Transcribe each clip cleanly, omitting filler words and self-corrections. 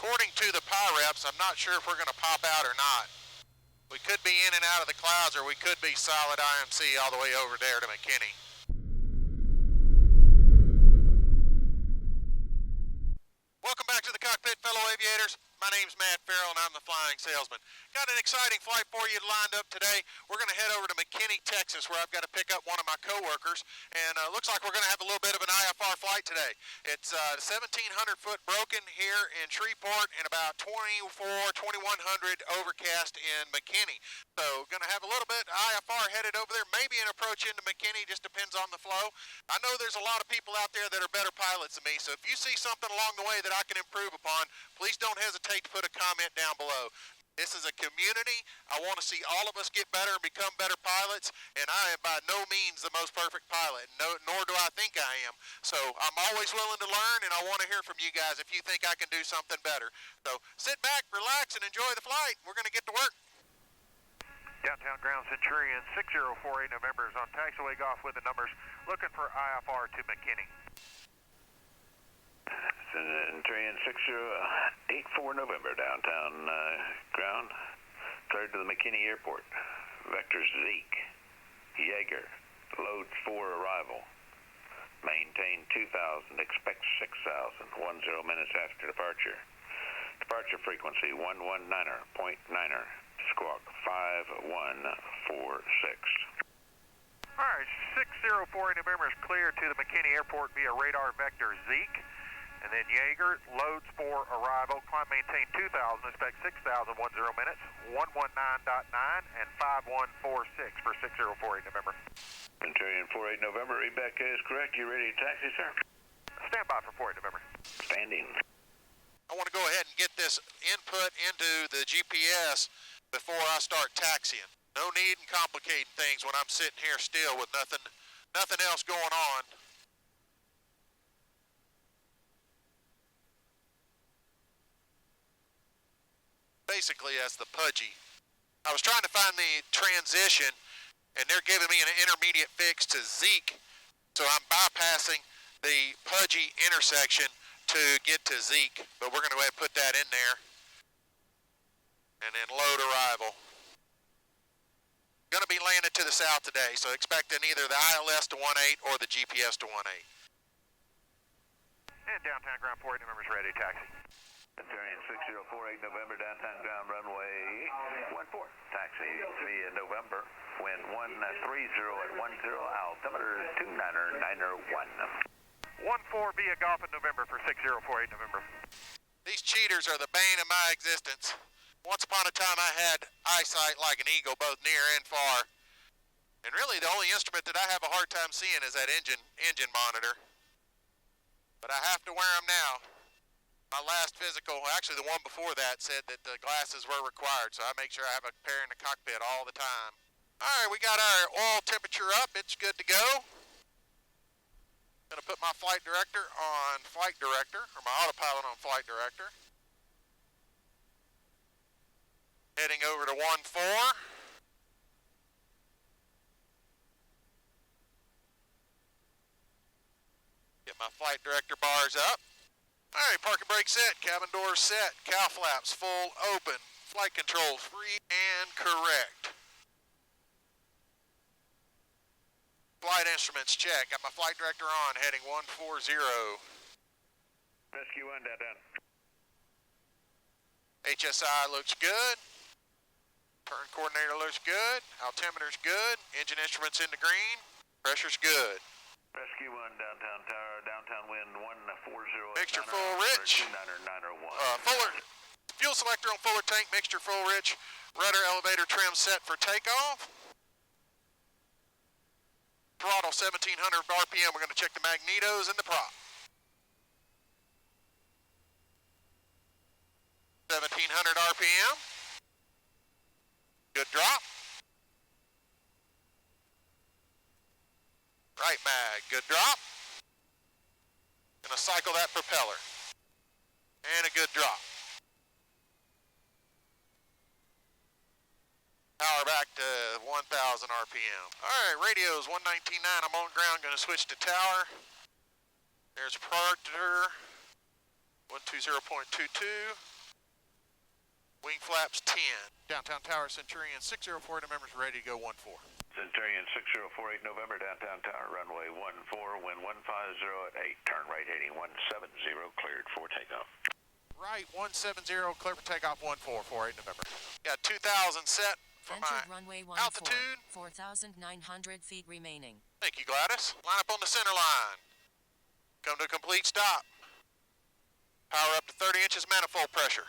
according to the PIREPs, I'm not sure if we're going to pop out or not. We could be in and out of the clouds, or we could be solid IMC all the way over there to McKinney. Welcome back to the cockpit, fellow aviators. My name's Matt Farrell, and I'm the flying salesman. Got an exciting flight for you lined up today. We're going to head over to McKinney, Texas, where I've got to pick up one of my coworkers, and looks like we're going to have a little bit of an IFR flight today. It's 1,700-foot broken here in Shreveport and about 2,100 overcast in McKinney. So going to have a little bit IFR headed over there, maybe an approach into McKinney, just depends on the flow. I know there's a lot of people out there that are better pilots than me, so if you see something along the way that I can improve upon, please don't hesitate to put a comment down below. This is a community. I want to see all of us get better and become better pilots, and I am by no means the most perfect pilot, nor do I think I am. So I'm always willing to learn, and I want to hear from you guys if you think I can do something better. So sit back, relax, and enjoy the flight. We're going to get to work. Downtown Ground Centurion 6048 November is on taxiway off with the numbers, looking for IFR to McKinney. Centurion 6084 November, downtown ground, cleared to the McKinney Airport. Vectors Zeke, Jaeger, loads 4 arrival. Maintain 2,000, expect 6,000, 10 minutes after departure. Departure frequency 119er, .9er, squawk 5146. All right, 6048 November is cleared to the McKinney Airport via radar vector Zeke. And then Jaeger, loads 4 arrival, climb maintain 2,000, expect 6,000, 10 minutes, 119.9 and 5146 for 6048 November. Centurion 48 November, readback is correct. You ready to taxi, sir? Stand by for 48 November. Standing. I want to go ahead and get this input into the GPS before I start taxiing. No need in complicating things when I'm sitting here still with nothing else going on. Basically, that's the pudgy. I was trying to find the transition, and they're giving me an intermediate fix to Zeke, so I'm bypassing the pudgy intersection to get to Zeke, but we're going to go ahead and put that in there, and then load arrival. Going to be landed to the south today, so expecting either the ILS to 18 or the GPS to 18. And downtown ground 48 November is ready to taxi. Centurion 6048 November, downtown ground runway 14. Taxi via November, wind 130 at 10, altimeter 299er 1. 14 via Golf in November for 6048 November. These cheaters are the bane of my existence. Once upon a time I had eyesight like an eagle, both near and far. And really the only instrument that I have a hard time seeing is that engine monitor. But I have to wear them now. My last physical, actually the one before that, said that the glasses were required, so I make sure I have a pair in the cockpit all the time. All right, we got our oil temperature up. It's good to go. Gonna put my flight director on flight director, or my autopilot on flight director. Heading over to 14. Get my flight director bars up. All right, park and brake set, cabin doors set, cow flaps full open, flight controls free and correct. Flight instruments check, got my flight director on, heading 140. Rescue 1 downtown. HSI looks good. Turn coordinator looks good. Altimeter's good. Engine instruments in the green. Pressure's good. Rescue 1 downtown tower, downtown wind 140. Mixture full rich. 299er 1. Fuller fuel selector on fuller tank, mixture full rich. Rudder elevator trim set for takeoff. Throttle 1700 RPM. We're going to check the magnetos and the prop. 1700 RPM. Good drop. Right mag, good drop. Gonna cycle that propeller. And a good drop. Power back to 1000 RPM. Alright, radio's 119.9, I'm on ground, gonna switch to tower. There's Predator, 120.22. Wing flaps 10. Downtown tower, Centurion 604, November's ready to go 14. Centurion 6048 November, downtown tower, runway 14, wind 150 at 8, turn right heading 170, cleared for takeoff. Right 170, clear for takeoff 1448 November. Got 2,000 set for Entered my runway 14, altitude. 4,900 feet remaining. Thank you, Gladys. Line up on the center line. Come to a complete stop. Power up to 30 inches manifold pressure.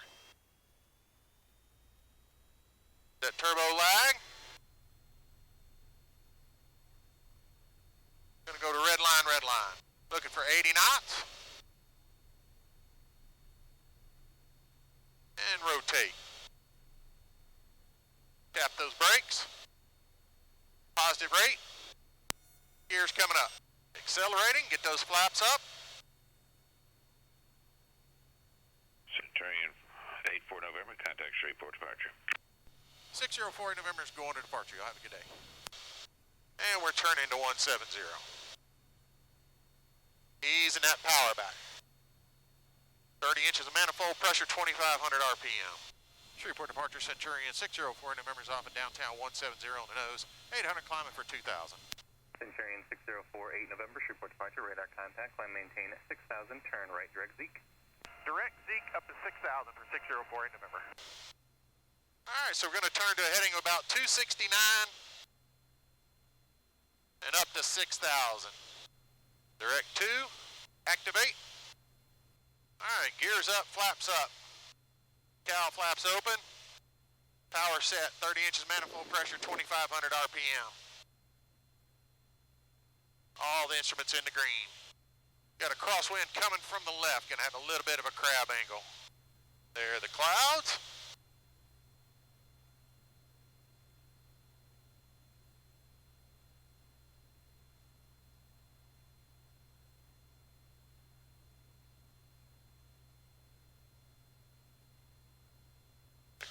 That turbo lag. Gonna go to red line, red line. Looking for 80 knots. And rotate. Tap those brakes. Positive rate. Gears coming up. Accelerating, get those flaps up. Centurion 84 November, contact Shreveport departure. 604 November is going to departure. You'll have a good day. And we're turning to 170. Easing that power back. 30 inches of manifold pressure, 2,500 RPM. Shreveport departure, Centurion 604 November's off at downtown 170 on the nose. 800 climbing for 2,000. Centurion 6048 November, Shreveport departure, radar contact, climb maintain at 6,000, turn right, direct Zeke. Direct Zeke up to 6,000 for 6048 November. All right, so we're going to turn to a heading of about 269 and up to 6,000. Direct 2, activate. All right, gears up, flaps up. Cowl flaps open. Power set, 30 inches manifold pressure, 2,500 RPM. All the instruments in the green. Got a crosswind coming from the left, gonna have a little bit of a crab angle. There are the clouds.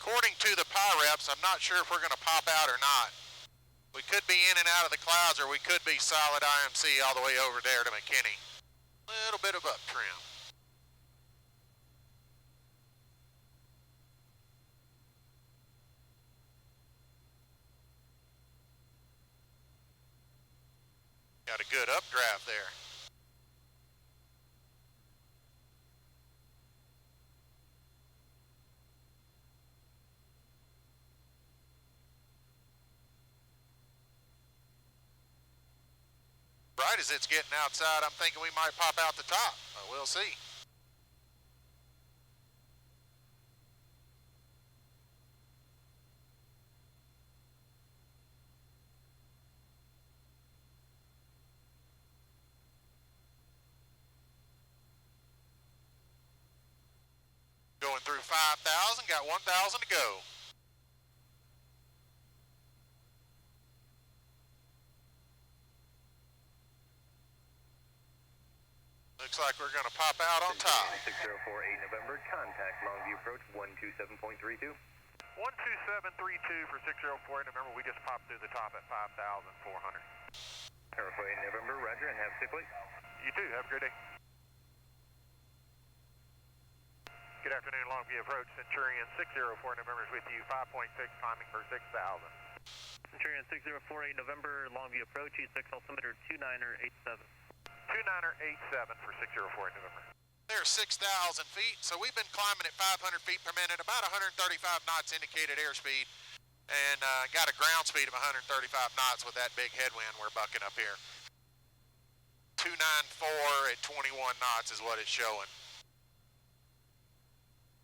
According to the power reps, I'm not sure if we're gonna pop out or not. We could be in and out of the clouds, or we could be solid IMC all the way over there to McKinney. Little bit of up trim. Got a good updraft there. Right as it's getting outside, I'm thinking we might pop out the top. We'll see. Going through 5,000, got 1,000 to go. Looks like we're going to pop out on top. 6048 November, contact Longview approach 127.32. 12732 for 604 November. We just popped through the top at 5,400. Airway November, roger, and have a safe flight. You too. Have a great day. Good afternoon, Longview approach. Centurion 604 November is with you. 5.6 climbing for 6,000. Centurion 6048 November, Longview approach, E6 altimeter 2987. 2987 for 604 November. There's 6,000 feet, so we've been climbing at 500 feet per minute, about 135 knots indicated airspeed, and got a ground speed of 135 knots with that big headwind we're bucking up here. 294 at 21 knots is what it's showing.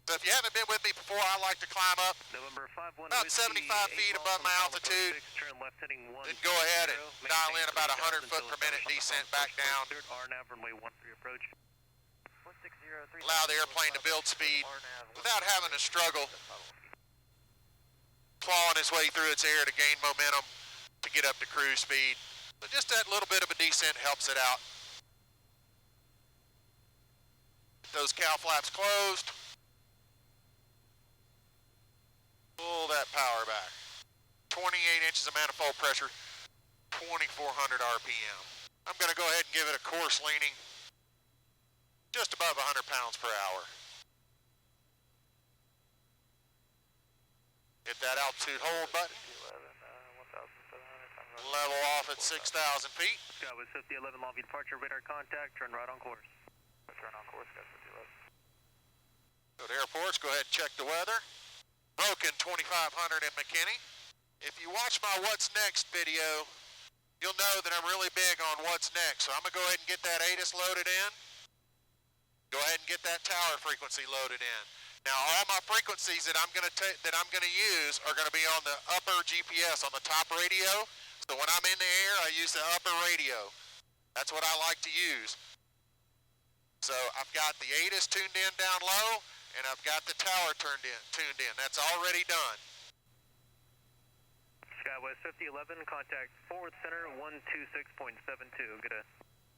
So if you haven't been with me before, I like to climb up November 51 about 75 feet above my altitude, turn left heading 1. then go ahead and dial in about 100 foot per minute descent back down. RNAV runway 13 approach. Allow the airplane to build speed without having to struggle clawing its way through its air to gain momentum to get up to cruise speed. So just that little bit of a descent helps it out. Those cowl flaps closed. Pull that power back. 28 inches of manifold pressure, 2,400 RPM. I'm going to go ahead and give it a course leaning just above 100 pounds per hour. Hit that altitude hold button. 1,700. Level off at 6,000 feet. Skywest 5011, long view departure, radar contact, turn right on course. Turn on course, Skywest 5011. Go to airports, go ahead and check the weather. Broken 2500 in McKinney. If you watch my What's Next video, you'll know that I'm really big on what's next. So I'm going to go ahead and get that ATIS loaded in. Go ahead and get that tower frequency loaded in. Now all my frequencies that I'm going to use are going to be on the upper GPS, on the top radio. So when I'm in the air, I use the upper radio. That's what I like to use. So I've got the ATIS tuned in down low, and I've got the tower tuned in. That's already done. Skywest 5011, contact forward center 126.72. Get a...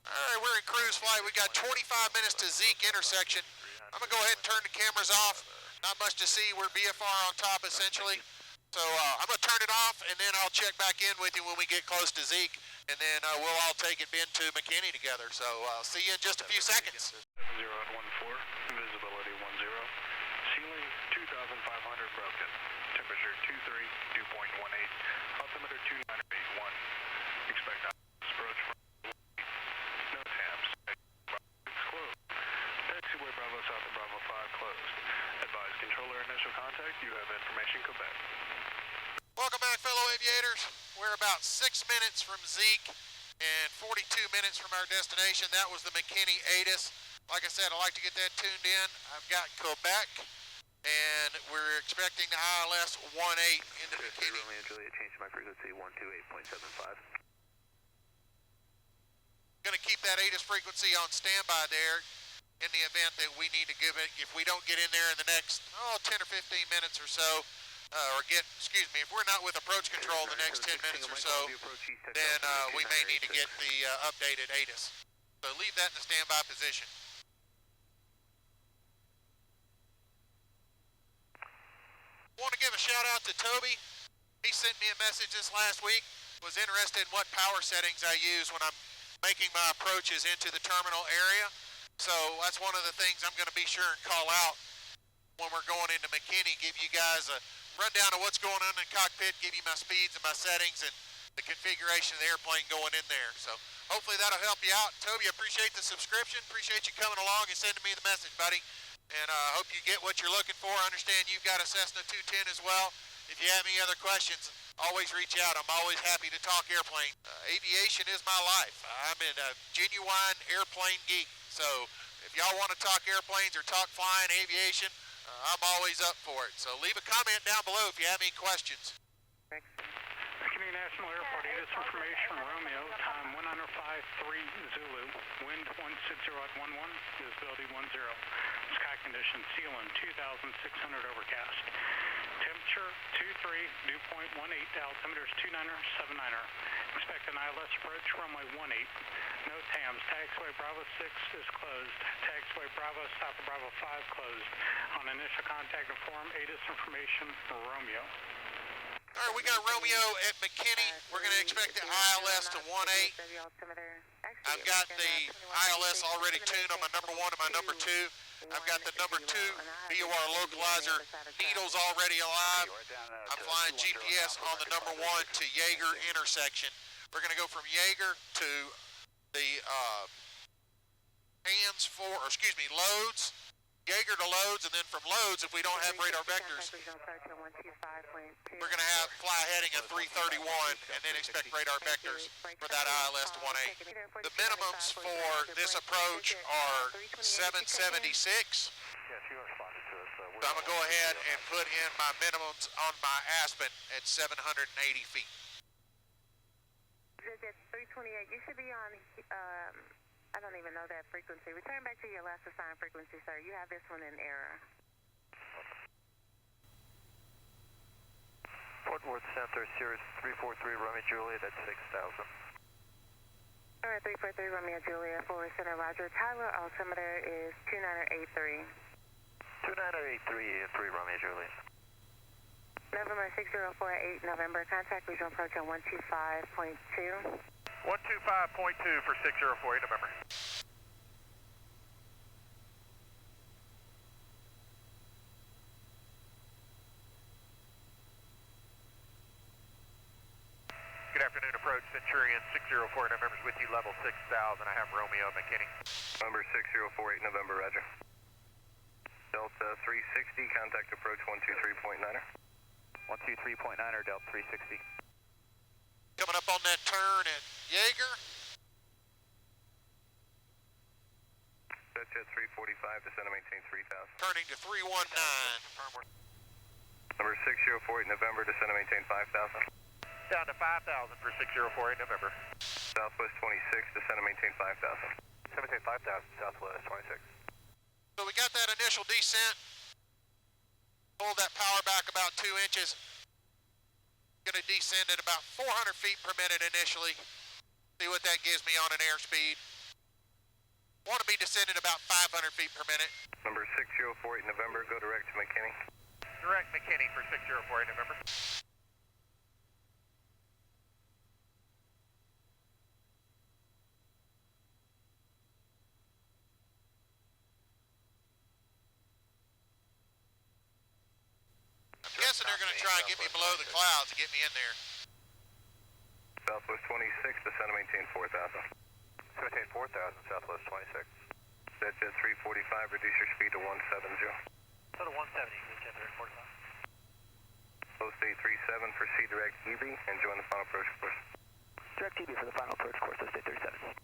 All right, we're in cruise flight. We got 25 minutes to Zeke intersection. I'm going to go ahead and turn the cameras off. Not much to see. We're BFR on top, essentially. So I'm going to turn it off, and then I'll check back in with you when we get close to Zeke, and then we'll all take it into McKinney together. So see you in just a few seconds. 70 and 14, visibility 10, ceiling 2,500 broken, temperature 23, dew point 18, altimeter 2981, expect approach from no TAMs, closed, taxiway Bravo South of Bravo 5 closed, advise controller initial contact, you have information Quebec. Welcome back, fellow aviators. We're about 6 minutes from Zeke and 42 minutes from our destination. That was the McKinney ATIS. Like I said, I like to get that tuned in. I've got Quebec, and we're expecting the ILS 18 into McKinney. Romeo and Juliet, change my frequency 128.75. Going to keep that ATIS frequency on standby there in the event that we need to give it. If we don't get in there in the next 10 or 15 minutes or so, if we're not with approach control the next 10 minutes or so, then we may need to get the updated ATIS. So leave that in the standby position. Want to give a shout out to Toby. He sent me a message this last week, was interested in what power settings I use when I'm making my approaches into the terminal area. So that's one of the things I'm going to be sure and call out when we're going into McKinney, give you guys a rundown of what's going on in the cockpit, give you my speeds and my settings and the configuration of the airplane going in there. So hopefully that'll help you out. Toby, appreciate the subscription. Appreciate you coming along and sending me the message, buddy. And I hope you get what you're looking for. I understand you've got a Cessna 210 as well. If you have any other questions, always reach out. I'm always happy to talk airplane. Aviation is my life. I'm a genuine airplane geek. So if y'all want to talk airplanes or talk flying, aviation, I'm always up for it. So leave a comment down below if you have any questions. McKinney National Airport, ATIS information, Romeo, time 105.3 Zulu, wind 160 at 11, visibility 10. Sky condition, ceiling 2,600 overcast. Temperature 23, dew point 18, altimeter is 2979er. Expect an ILS approach, runway 18. No TAMs, taxiway Bravo 6 is closed. Taxiway Bravo South of Bravo 5 closed. On initial contact inform, ATIS information, Romeo. All right, we got Romeo at McKinney. We're going to expect the ILS to 18. I've got the ILS already tuned on my number 1 and my number 2. I've got the number 2 VOR localizer needles already alive. I'm flying GPS on the number 1 to Yeager intersection. We're going to go from Yeager to the loads. Yeager to loads, and then from loads, if we don't have radar vectors, we're going to have fly heading at 331 and then expect radar vectors for that ILS to 18. The minimums for this approach are 776. Yes, you responded to us. So I'm going to go ahead and put in my minimums on my Aspen at 780 feet. 328, you should be on, I don't even know that frequency. Return back to your last assigned frequency, sir. You have this one in error. Fort Worth Center, Sirius 343, Romeo Juliet at 6,000. All right, 343 Romeo Juliet, forward center, Roger. Tyler, altimeter is 2983. 2983 and 3 Romeo Juliet. November 6048, November, contact regional approach on 125.2. 125.2 for 6048 November. afternoon approach, Centurion 604 November's with you, level 6000. I have Romeo McKinney. Number 6048 November, roger. Delta 360, contact approach 123.9er. 123.9er, Delta 360. Coming up on that turn at Jaeger. Jet 345, descend and maintain 3000. Turning to 319. Number 6048 November, descend and maintain 5000. Down to 5,000 for 6048 November. Southwest 26, descend and maintain 5000. Maintain 5,000, Southwest 26. So we got that initial descent. Pulled that power back about 2 inches. Going to descend at about 400 feet per minute initially. See what that gives me on an airspeed. Want to be descending about 500 feet per minute. Number 6048 November, go direct to McKinney. Direct McKinney for 6048 November. I'm guessing they're going to try and get me below the clouds to get me in there. Southwest 26, descend and maintain 4000. Maintain 4,000, Southwest 26. Jet 345, reduce your speed to 170. So to 170, Jet 345. Post 837, proceed direct EV and join the final approach course. Direct TV for the final approach course, Post 837.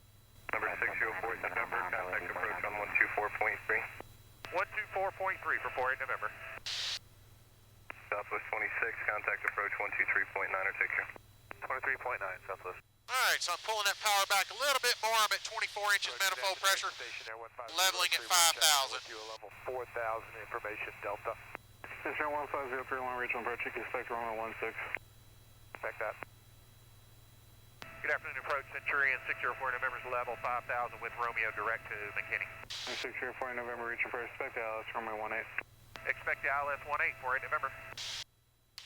Number 6048 November, contact approach on 124.3. 124.3 for 48 November. Southwest 26, contact approach 123.9er, take care. 23.9, Southwest. All right, so I'm pulling that power back a little bit more. I'm at 24 inches manifold pressure, leveling at 5,000. You a level 4,000 information, Delta. Centurion 15031, regional approach, you can expect Romeo 16. Expect that. Good afternoon, approach Centurion 604 November's level 5,000 with Romeo direct to McKinney. 604 November, regional approach, expect ILS Romeo 18. Expect the ILS 18 for 8 November.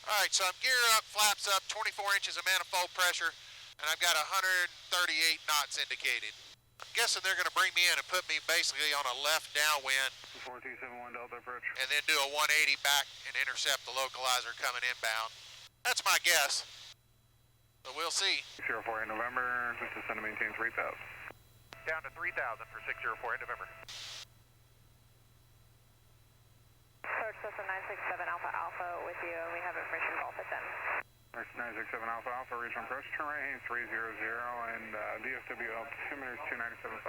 All right, so I'm gear up, flaps up, 24 inches of manifold pressure, and I've got 138 knots indicated. I'm guessing they're going to bring me in and put me basically on a left downwind. 4271 Delta approach. And then do a 180 back and intercept the localizer coming inbound. That's my guess. But we'll see. 604 November, just descend to maintain 3,000. Down to 3,000 for 604 November. Search System 967 Alpha Alpha with you. We have information Golf at them. Search 967 Alpha Alpha, regional approach, turn right hand 300 and DFW altimeter 2975.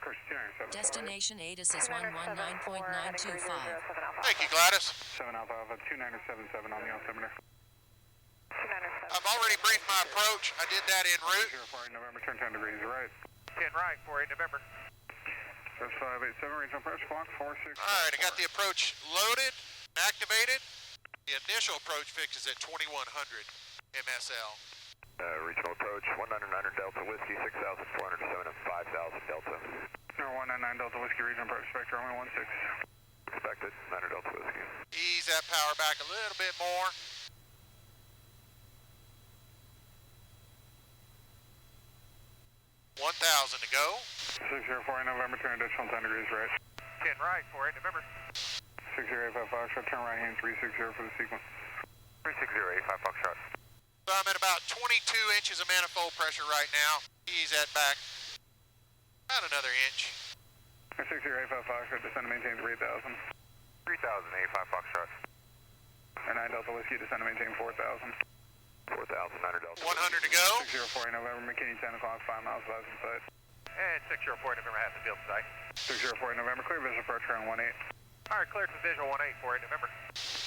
Course 2975. Destination ATIS is 119.925. Thank you, Gladys. 7 Alpha Alpha 2977 on the altimeter. I've already briefed my approach. I did that en route. 604 November, turn 10 degrees right. 10 right for 8 November. Search 587, regional approach, block 46. All right, I got the approach loaded, activated. The initial approach fix is at 2100 MSL. Regional approach, 199 Delta Whiskey, 6,407 and 5,000 Delta. No, 199 Delta Whiskey, regional approach, spectrum only 16. Expected, 9 Delta Whiskey. Ease that power back a little bit more. $1,000 to go. 604 November, turn additional 10 degrees right. 10 right for 8 November. 6085 Foxtrot, turn right hand 360 for the sequence. 36085 Foxtrot. So I'm at about 22 inches of manifold pressure right now. Ease that back about another inch. 6085 Foxtrot, descend to maintain 3,000. 3,085 Foxtrot. And 9 Delta Whiskey, descend to maintain 4,000. 4,000, 9 Delta. 100 to go. 604 November, McKinney 10 o'clock, 5 miles west of sight. And 604 November has the field site. 604 November, clear visual approach around 18. All right, cleared for visual 18 for 8 November.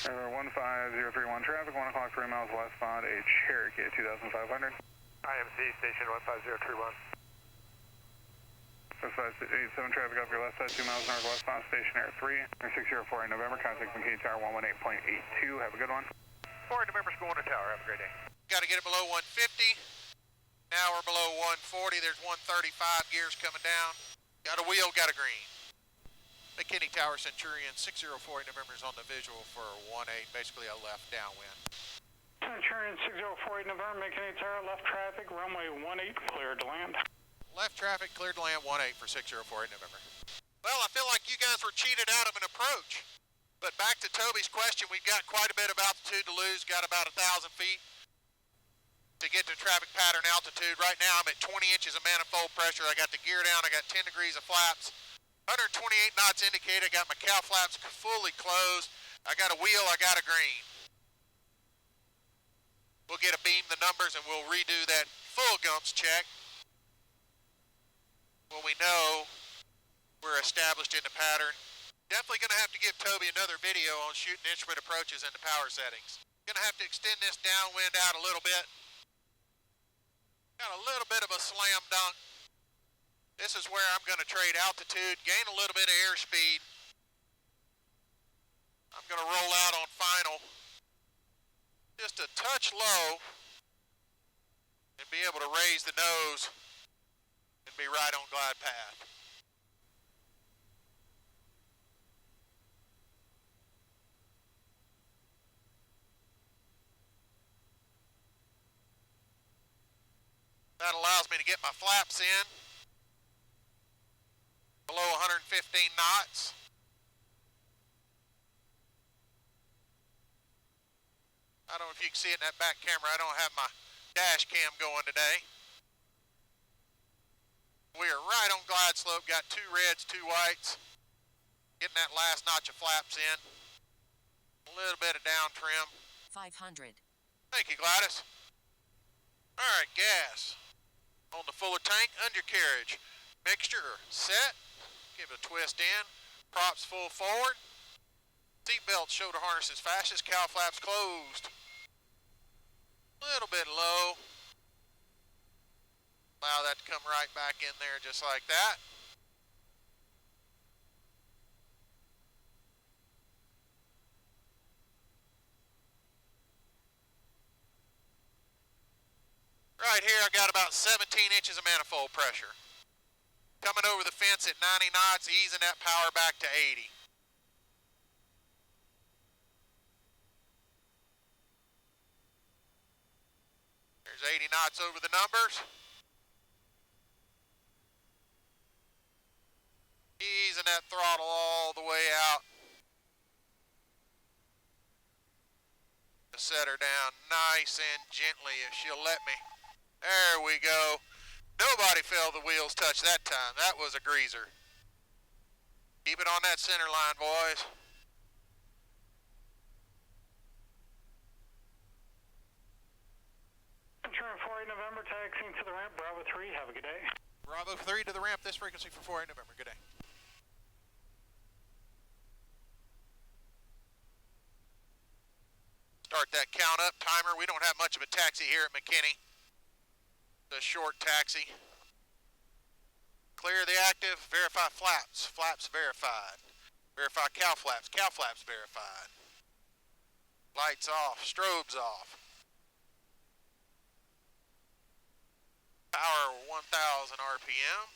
15031 traffic, 1 o'clock, 3 miles westbound, a Cherokee at 2,500. IMC station 15031. 587 traffic up your left side, 2 miles northwestbound, stationary 3. 604 November, contact McKinney Tower 118.82. Have a good one. 4 November's going to tower. Have a great day. Got to get it below 150. Now we're below 140. There's 135 gears coming down. Got a wheel, got a green. McKinney Tower Centurion 604 November is on the visual for 18, basically a left downwind. Centurion 604 November, McKinney Tower, left traffic, runway 18, cleared to land. Left traffic, cleared to land 18 for 604 November. Well, I feel like you guys were cheated out of an approach. But back to Toby's question, we've got quite a bit of altitude to lose, got about 1,000 feet. to get to traffic pattern altitude. Right now I'm at 20 inches of manifold pressure. I got the gear down, I got 10 degrees of flaps. 128 knots indicated, I got my cow flaps fully closed. I got a wheel, I got a green. We'll get a beam the numbers and we'll redo that full gumps check when we know we're established in the pattern. Definitely going to have to give Toby another video on shooting instrument approaches and the power settings. Going to have to extend this downwind out a little bit. Got a little bit of a slam dunk. This is where I'm going to trade altitude, gain a little bit of airspeed. I'm going to roll out on final. Just a touch low and be able to raise the nose and be right on glide path. That allows me to get my flaps in below 115 knots. I don't know if you can see it in that back camera. I don't have my dash cam going today. We are right on glide slope. Got 2 reds, 2 whites. Getting that last notch of flaps in. A little bit of down trim. 500. Thank you, Gladys. All right, gas. On the fuller tank, undercarriage. Mixture set. Give it a twist in. Props full forward. Seatbelt, shoulder harnesses fastest. Cow flaps closed. Little bit low. Allow that to come right back in there just like that. Right here I got about 17 inches of manifold pressure. Coming over the fence at 90 knots, easing that power back to 80. There's 80 knots over the numbers. Easing that throttle all the way out. Set her down nice and gently if she'll let me. There we go. Nobody felt the wheels touch that time. That was a greaser. Keep it on that center line, boys. Turn 48 November, taxiing to the ramp, Bravo 3, have a good day. Bravo 3 to the ramp, this frequency for 48 November, good day. Start that count up timer. We don't have much of a taxi here at McKinney. The short taxi. Clear the active, verify flaps, flaps verified. Verify cow flaps verified. Lights off, strobes off. Power 1000 RPM.